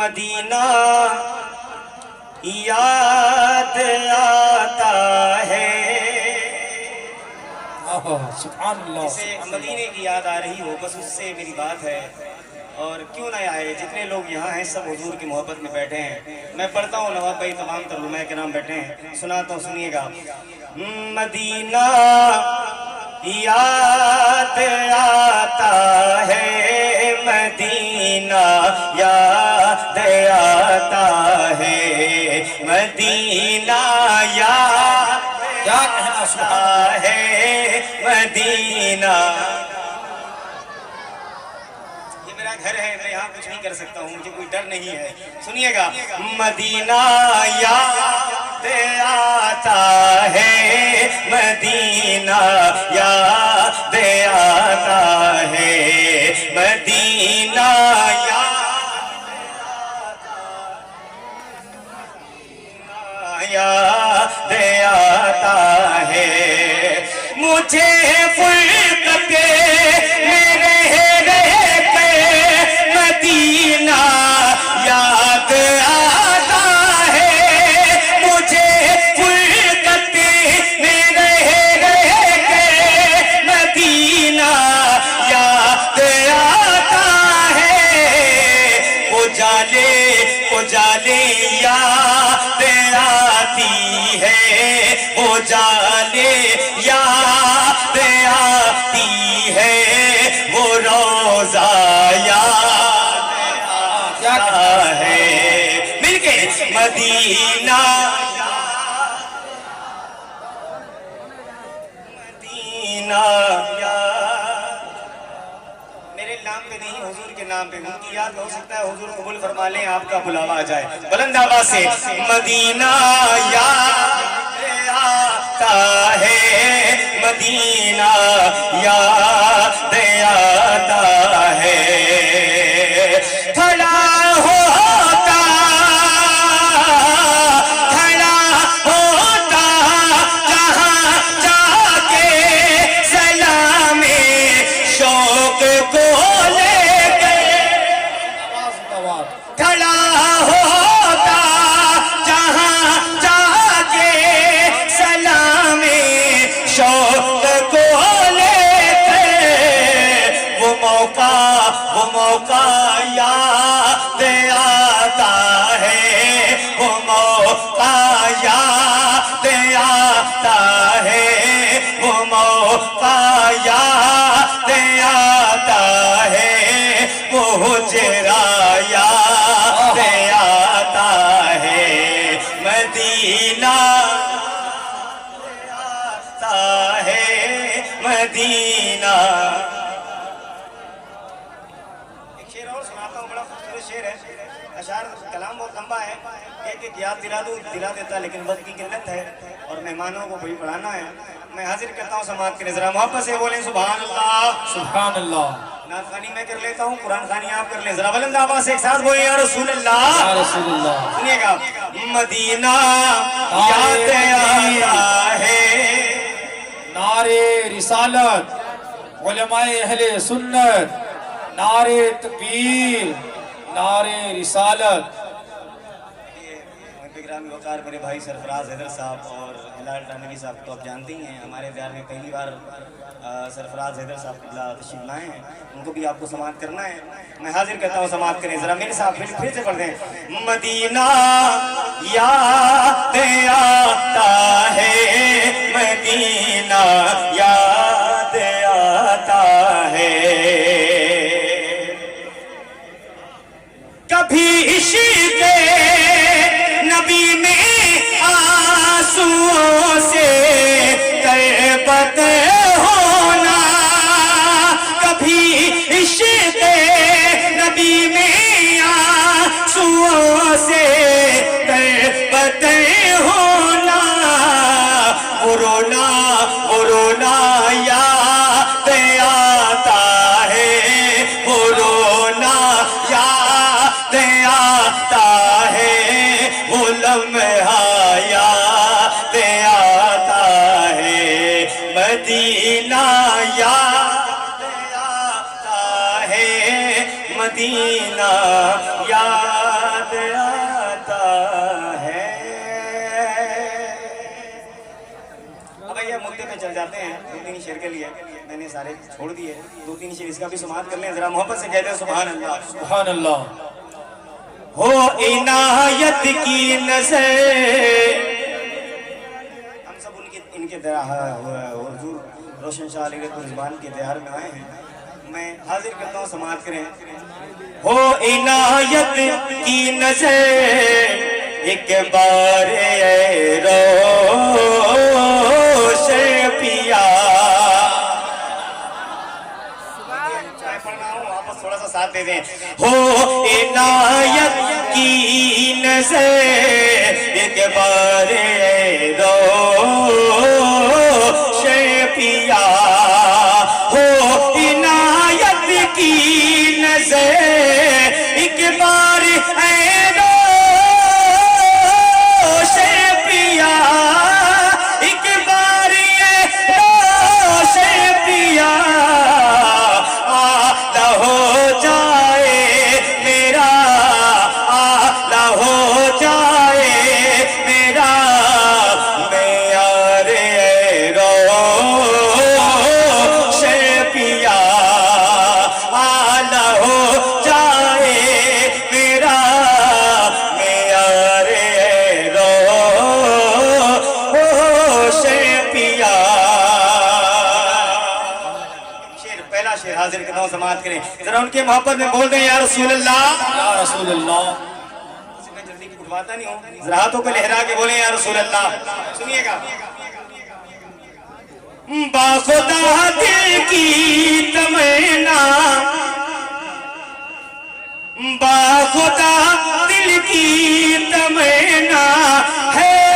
Medina याद आता है। सुभान अल्लाह। जिसे मदीने की याद आ रही हो बस उससे मेरी बात है। और क्यों ना आए, जितने लोग यहाँ हैं सब हुजूर की मोहब्बत में बैठे हैं। मैं पढ़ता हूँ, नवाब भाई तमाम तर्जुमे के नाम बैठे हैं, सुनाता हूँ, सुनिएगा। मदीना याद आता है, मदीना याद आता है, मदीना याद क्या कहना आता है, मदीना। ये मेरा घर है, मैं यहाँ कुछ नहीं कर सकता हूँ, मुझे कोई डर नहीं है। सुनिएगा, मदीना याद आता है, मदीना याद आता है, मदीना याद आता है। मुझे फुर्कत में रह के मदीना याद आता है, मुझे फुर्कत में रह के मदीना याद आता है। उजाले उजाले याद आती है, उजाले याद आती है, वो रोज़ा याद आता है। मिलके मदीना मदीना मेरे नाम पे नहीं, हुजूर के नाम पे, उनकी याद हो सकता है हुजूर कबूल फरमा लें, आपका बुलावा आ जाए बुलंद आवाज से। मदीना याद आता है, मदीना याद आता है। खड़ा होता जहाँ जाके सलामे शौक को लेके, खड़ा होता जहाँ जाके सलामे शौक को लेके, वो मौका याद आता है, वो मौका याद आता है, वो मौका याद आता है, वो हुजरा याद आता है, मदीना आता है, मदीना। एक शेर और सुनाता हूँ, बड़ा खूबसूरत शेर है। अशार कलाम बहुत लंबा है, एक याद दिला देता, लेकिन वक्त की किल्लत है और मेहमानों को भी पढ़ाना है। मैं हाजिर करता हूँ समात के नजरा, मोहब्बत से बोले सुभान अल्लाह। सुभान अल्लाह। नात खानी मैं कर लेता हूँ, कुरान खानी आप कर ले, जरा बुलंद आवाज से एक साथ बोले या रसूल अल्लाह। या रसूल अल्लाह। सुनिएगा, मदीना याद आता है, नारे रिसालत, उलमाए अहले सुन्नत, नारे तकबीर, नारे रिसालत। वकार मेरे भाई सरफराज हैदर साहब और हिलाल टानवी साहब तो आप जानते ही हैं, हमारे बिहार में पहली बार सरफराज हैदर साहब तशरीफ लाए हैं, उनको भी आपको समात करना है। मैं हाजिर करता हूँ, समात करें जरा मेरे साथ, फिर से पढ़ दें। मदीना याद आता है, मदीना याद आता है, कभी इश्क़ नबी में आंसुओं से तरबत होना, कभी इश्क़ नबी में आंसुओं से तरबत होना, रोना याद आता है, वो रोना याद आता है, वो लम्हा याद मदीना याद आता है, मदीना याद आता है। अब भैया मुद्दे पे चल जाते हैं। 2-3 शेर के लिए मैंने सारे छोड़ दिए, 2-3 शेर इसका भी समाप्त कर लें। जरा मोहब्बत से कहते हैं सुभान अल्लाह। सुभान अल्लाह। हो इनायत की नज़र, हम सब इनके हुजूर रोशन शाह अली कुर्बान के दयार में आए हैं। मैं हाजिर करता हूँ, समाप्त करें। हो इनायत की नज़र एक बार रोशन पिया। वापस थोड़ा सा साथ दे दें। हो इनायत की नज़र एक बार रोशन पिया। हो इनायत की नज़र एक बार रोशन पिया, एक बार रोशन पिया। आला हो जाए मेरा, आला हो जाए मेरा, मैं यार रोशन पिया। आला हो जाए मेरा, मैं यार रोशन पिया। पहला शेर हाजिर करता हूं, समाप्त करें। जरा उनके मोहब्बत में बोल दें या रसूल अल्लाह, या रसूल अल्लाह। मैं जल्दी उठवाता नहीं हूं, जरा हाथों को लहरा के बोले या रसूल अल्लाह। सुनिएगा। बाखुदा दिल की तमन्ना, बाखुदा दिल की तमन्ना है